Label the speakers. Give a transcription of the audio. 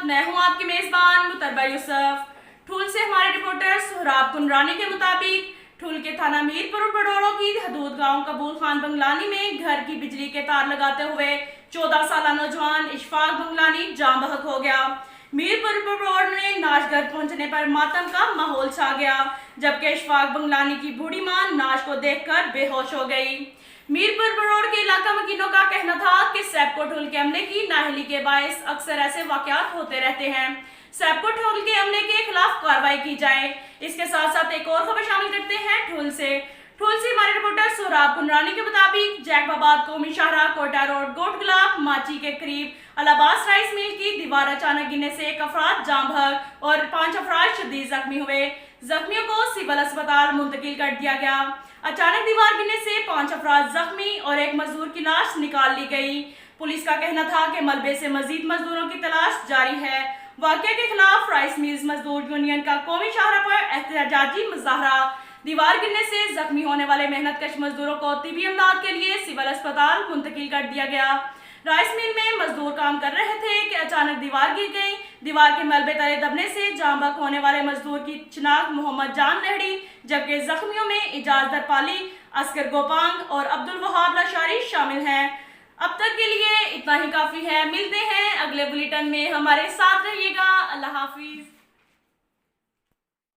Speaker 1: मैं हूं आपकी मेजबान मुतरबा यूसुफ। ठूल से हमारे रिपोर्टर सोहराब कुनरानी के मुताबिक ठूल के थाना मीरपुर बडोड़ों की हदूद गांव कबूल खान बंगलानी में घर की बिजली के तार लगाते हुए 14 साल नौजवान इशफाक बंगलानी जाम बहक हो गया। मीरपुर बडोड़ में नाश घर पहुंचने पर मातम का माहौल छा गया, जबकि इशफाक बंगलानी की बूढ़ी मां नाश को देखकर बेहोश हो गई। मीरपुर बडोड़ के इलाका मकीनों का कहना था कि सैपको ठूल के अमले की नाअहली के बायस अक्सर ऐसे वाकयात होते रहते हैं। सैपको ठूल के अमले के खिलाफ कार्रवाई की जाए। इसके साथ साथ एक और खबर शामिल करते हैं ठूल से हमारे रिपोर्टर सोहराब कुनरानी के मुताबिक जैकबाबाद कौमी शाहराह कोटा रोड गोट गुलाब माची के करीब अलाबास राइस मिल की दीवार अचानक गिरने से 1 अफराद जाम बहक और 5 अफराद शदीद जख्मी हुए। जख्मियों को सिविल अस्पताल मुंतकिल कर दिया गया। अचानक दीवार गिरने से 5 अफराद जख्मी और एक मजदूर की लाश निकाल ली गई। पुलिस का कहना था कि मलबे से मजीद मजदूरों की तलाश जारी है। वाकये के खिलाफ राइस मिल्स मजदूर यूनियन का कौमी शाहराह पर एहतजाजी मुजाहरा। दीवार गिरने से जख्मी होने वाले मेहनतकश मजदूरों को तिबी इमदाद के लिए सिविल अस्पताल मुंतकिल कर दिया गया। राइस मिल में मजदूर काम कर रहे थे कि अचानक दीवार गिर गई। दीवार के मलबे तले दबने से जाम बहक होने वाले मजदूर की शिनाख्त मोहम्मद जान लहड़ी, जबकि जख्मियों में इजाज दरपाली, अस्कर गोपांग और अब्दुल वहाब लाशारी शामिल हैं। अब तक के लिए इतना ही काफी है। मिलते हैं अगले बुलेटिन में, हमारे साथ रहिएगा। अल्लाह हाफिज।